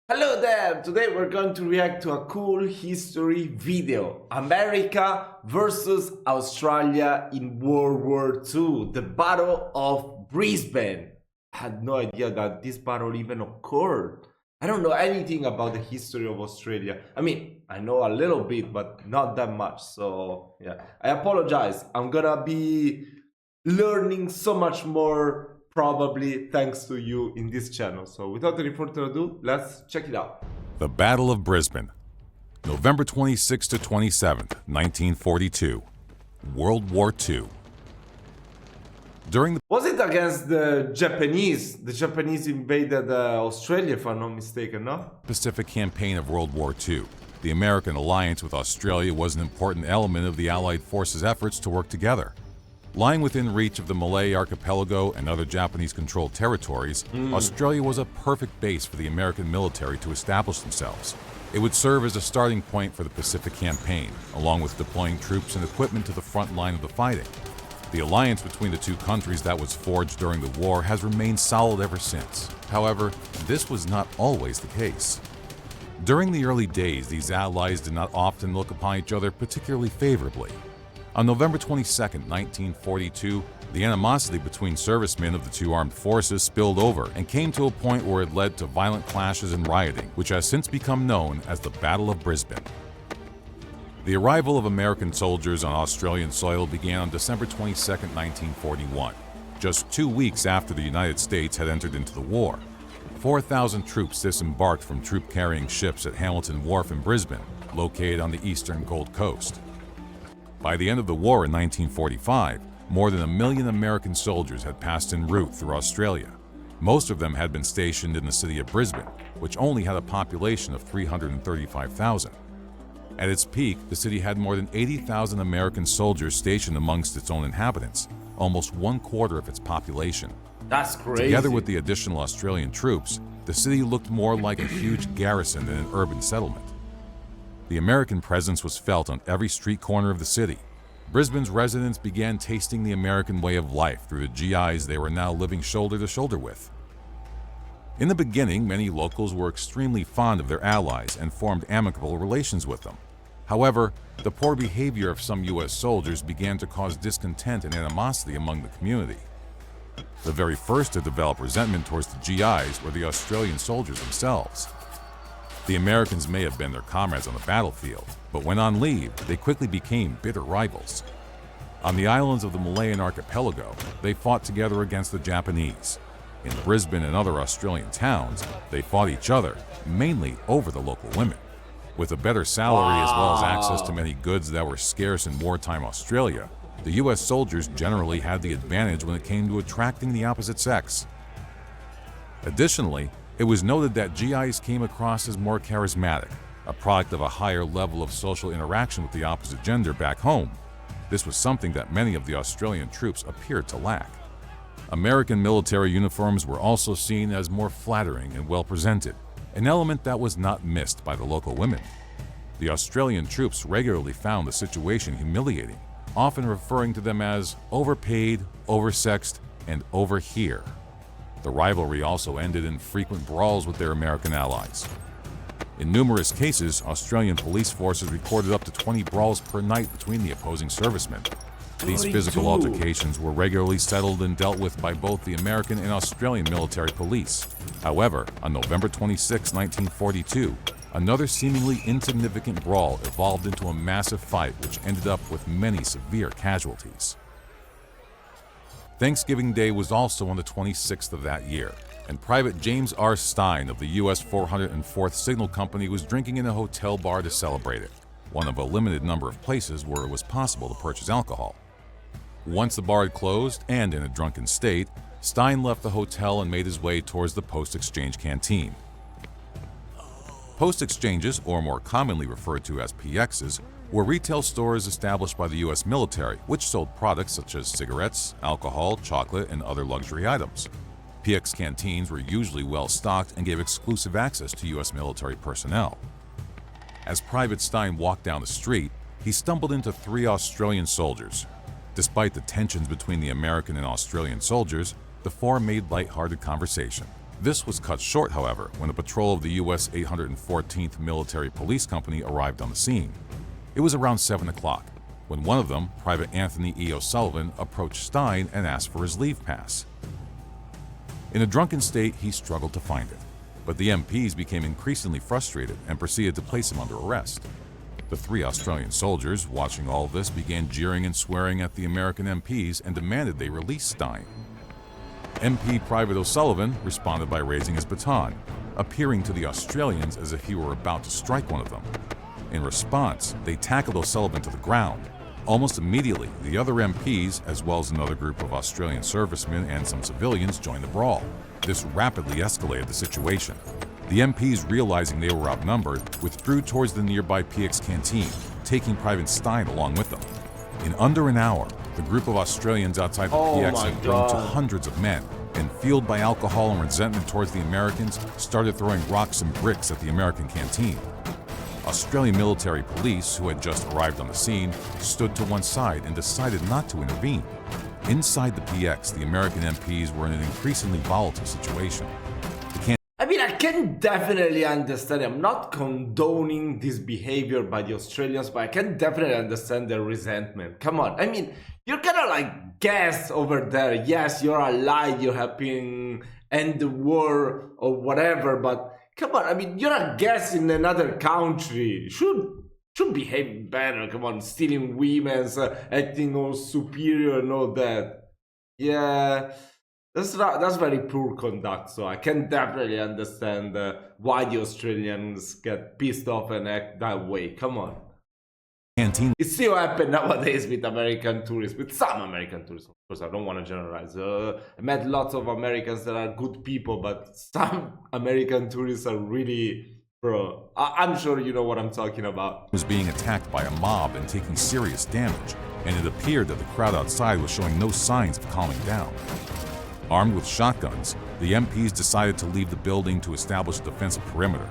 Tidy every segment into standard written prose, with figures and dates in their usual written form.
Hello there! Today we're going to react to a cool history video. America versus Australia in World War II, the Battle of Brisbane. I had no idea that this battle even occurred. I don't know anything about the history of Australia. I mean, I know a little bit, but not that much. So, yeah, I apologize. I'm gonna be learning so much more probably thanks to you in this channel. So without any further ado, let's check it out. The Battle of Brisbane, November 26 to 27, 1942, World War II. Was it against the Japanese? The Japanese invaded Australia, if I'm not mistaken, no? Pacific Campaign of World War II, the American alliance with Australia was an important element of the Allied forces' efforts to work together. Lying within reach of the Malay archipelago and other Japanese-controlled territories, Australia was a perfect base for the American military to establish themselves. It would serve as a starting point for the Pacific Campaign, along with deploying troops and equipment to the front line of the fighting. The alliance between the two countries that was forged during the war has remained solid ever since. However, this was not always the case. During the early days, these allies did not often look upon each other particularly favorably. On November 22, 1942, the animosity between servicemen of the two armed forces spilled over and came to a point where it led to violent clashes and rioting, which has since become known as the Battle of Brisbane. The arrival of American soldiers on Australian soil began on December 22, 1941, just 2 weeks after the United States had entered into the war. 4,000 troops disembarked from troop-carrying ships at Hamilton Wharf in Brisbane, located on the eastern Gold Coast. By the end of the war in 1945, more than 1 million American soldiers had passed en route through Australia. Most of them had been stationed in the city of Brisbane, which only had a population of 335,000. At its peak, the city had more than 80,000 American soldiers stationed amongst its own inhabitants, almost 1/4 of its population. That's crazy. Together with the additional Australian troops, the city looked more like a huge garrison than an urban settlement. The American presence was felt on every street corner of the city. Brisbane's residents began tasting the American way of life through the GIs they were now living shoulder to shoulder with. In the beginning, many locals were extremely fond of their allies and formed amicable relations with them. However, the poor behavior of some U.S. soldiers began to cause discontent and animosity among the community. The very first to develop resentment towards the GIs were the Australian soldiers themselves. The Americans may have been their comrades on the battlefield, but when on leave, they quickly became bitter rivals. On the islands of the Malayan archipelago, they fought together against the Japanese. In Brisbane and other Australian towns, they fought each other, mainly over the local women. With a better salary as well as access to many goods that were scarce in wartime Australia, the U.S. soldiers generally had the advantage when it came to attracting the opposite sex. Additionally, it was noted that GIs came across as more charismatic, a product of a higher level of social interaction with the opposite gender back home. This was something that many of the Australian troops appeared to lack. American military uniforms were also seen as more flattering and well-presented, an element that was not missed by the local women. The Australian troops regularly found the situation humiliating, often referring to them as overpaid, oversexed, and over here. The rivalry also ended in frequent brawls with their American allies. In numerous cases, Australian police forces recorded up to 20 brawls per night between the opposing servicemen. These physical altercations were regularly settled and dealt with by both the American and Australian military police. However, on November 26, 1942, another seemingly insignificant brawl evolved into a massive fight which ended up with many severe casualties. Thanksgiving Day was also on the 26th of that year, and Private James R. Stein of the U.S. 404th Signal Company was drinking in a hotel bar to celebrate it, one of a limited number of places where it was possible to purchase alcohol. Once the bar had closed, and in a drunken state, Stein left the hotel and made his way towards the post-exchange canteen. Post-exchanges, or more commonly referred to as PXs, were retail stores established by the U.S. military, which sold products such as cigarettes, alcohol, chocolate, and other luxury items. PX canteens were usually well-stocked and gave exclusive access to U.S. military personnel. As Private Stein walked down the street, he stumbled into 3 Australian soldiers. Despite the tensions between the American and Australian soldiers, the four made light-hearted conversation. This was cut short, however, when a patrol of the U.S. 814th Military Police Company arrived on the scene. It was around 7 o'clock, when one of them, Private Anthony E. O'Sullivan, approached Stein and asked for his leave pass. In a drunken state, he struggled to find it, but the MPs became increasingly frustrated and proceeded to place him under arrest. The 3 Australian soldiers, watching all this, began jeering and swearing at the American MPs and demanded they release Stein. MP Private O'Sullivan responded by raising his baton, appearing to the Australians as if he were about to strike one of them. In response, they tackled O'Sullivan to the ground. Almost immediately, the other MPs, as well as another group of Australian servicemen and some civilians, joined the brawl. This rapidly escalated the situation. The MPs, realizing they were outnumbered, withdrew towards the nearby PX canteen, taking Private Stein along with them. In under an hour, the group of Australians outside the PX had grown to hundreds of men, and fueled by alcohol and resentment towards the Americans, started throwing rocks and bricks at the American canteen. Australian military police, who had just arrived on the scene, stood to one side and decided not to intervene. Inside the PX, the American MPs were in an increasingly volatile situation. I can definitely understand. I'm not condoning this behavior by the Australians, but I can definitely understand their resentment. Come on. You're kind of like guests over there. Yes, you're allied, you're helping end the war or whatever, but come on. You're a guest in another country. Should behave better. Come on, stealing women's, acting all superior and all that. Yeah. That's very poor conduct, so I can definitely understand why the Australians get pissed off and act that way. Come on. Canteen. It still happens nowadays with American tourists, with some American tourists, of course. I don't want to generalize. I met lots of Americans that are good people, but some American tourists are really bro. I'm sure you know what I'm talking about. Was being attacked by a mob and taking serious damage, and it appeared that the crowd outside was showing no signs of calming down. Armed with shotguns, the MPs decided to leave the building to establish a defensive perimeter.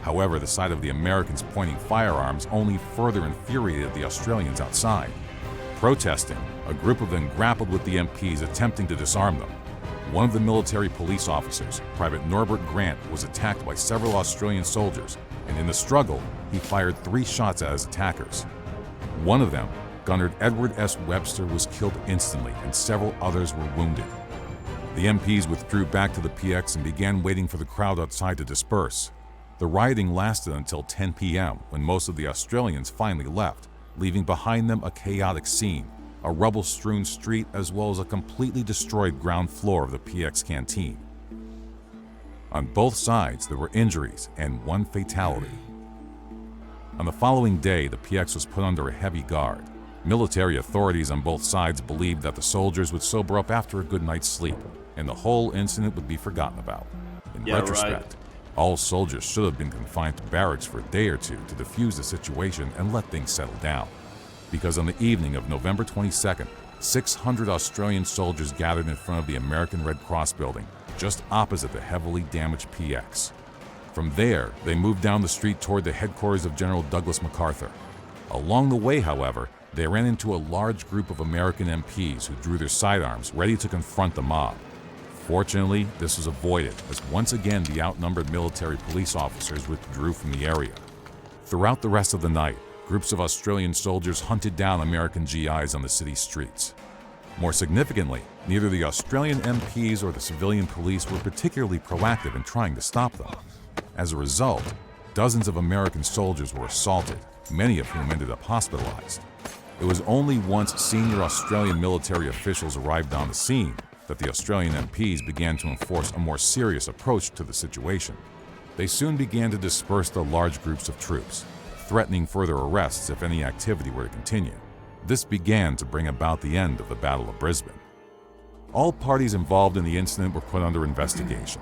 However, the sight of the Americans pointing firearms only further infuriated the Australians outside. Protesting, a group of them grappled with the MPs, attempting to disarm them. One of the military police officers, Private Norbert Grant, was attacked by several Australian soldiers, and in the struggle, he fired 3 shots at his attackers. One of them, Gunner Edward S. Webster, was killed instantly, and several others were wounded. The MPs withdrew back to the PX and began waiting for the crowd outside to disperse. The rioting lasted until 10 p.m. when most of the Australians finally left, leaving behind them a chaotic scene, a rubble-strewn street, as well as a completely destroyed ground floor of the PX canteen. On both sides, there were injuries and 1 fatality. On the following day, the PX was put under a heavy guard. Military authorities on both sides believed that the soldiers would sober up after a good night's sleep, and the whole incident would be forgotten about. In retrospect, all soldiers should have been confined to barracks for a day or two to defuse the situation and let things settle down. Because on the evening of November 22nd, 600 Australian soldiers gathered in front of the American Red Cross building, just opposite the heavily damaged PX. From there, they moved down the street toward the headquarters of General Douglas MacArthur. Along the way, however, they ran into a large group of American MPs who drew their sidearms, ready to confront the mob. Fortunately, this was avoided, as once again the outnumbered military police officers withdrew from the area. Throughout the rest of the night, groups of Australian soldiers hunted down American GIs on the city streets. More significantly, neither the Australian MPs or the civilian police were particularly proactive in trying to stop them. As a result, dozens of American soldiers were assaulted, many of whom ended up hospitalized. It was only once senior Australian military officials arrived on the scene that the Australian MPs began to enforce a more serious approach to the situation. They soon began to disperse the large groups of troops, threatening further arrests if any activity were to continue. This began to bring about the end of the Battle of Brisbane. All parties involved in the incident were put under investigation.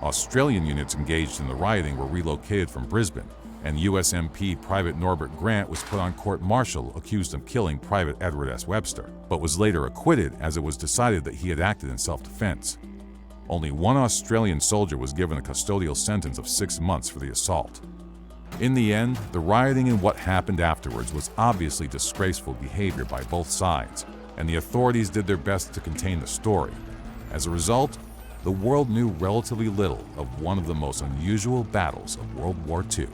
Australian units engaged in the rioting were relocated from Brisbane, and US MP Private Norbert Grant was put on court-martial accused of killing Private Edward S. Webster, but was later acquitted as it was decided that he had acted in self-defense. Only 1 Australian soldier was given a custodial sentence of 6 months for the assault. In the end, the rioting and what happened afterwards was obviously disgraceful behavior by both sides, and the authorities did their best to contain the story. As a result, the world knew relatively little of one of the most unusual battles of World War II.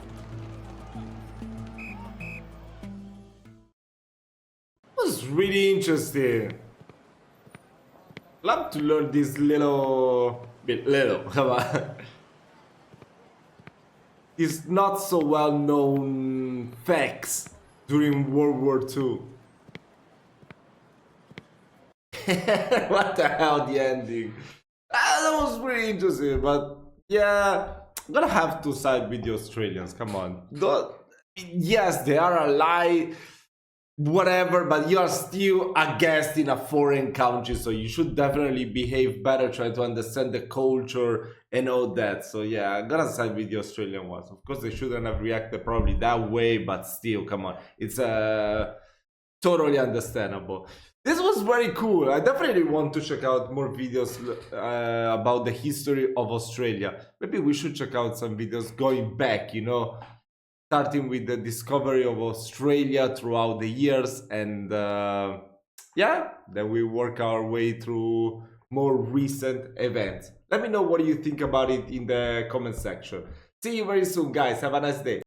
It was really interesting. Love to learn this little come on. These not so well known facts during World War II. What the hell, the ending? That was pretty interesting, but yeah, I'm gonna have to side with the Australians. Come on. Yes, they are a lie, whatever, but you are still a guest in a foreign country, so you should definitely behave better, try to understand the culture and all that. So yeah, I'm gonna side with the Australian ones. Of course, they shouldn't have reacted probably that way, but still, come on, it's totally understandable. This was very cool. I definitely want to check out more videos about the history of Australia. Maybe we should check out some videos going back, you know, starting with the discovery of Australia throughout the years, and yeah, then we work our way through more recent events. Let me know what you think about it in the comment section. See you very soon, guys. Have a nice day.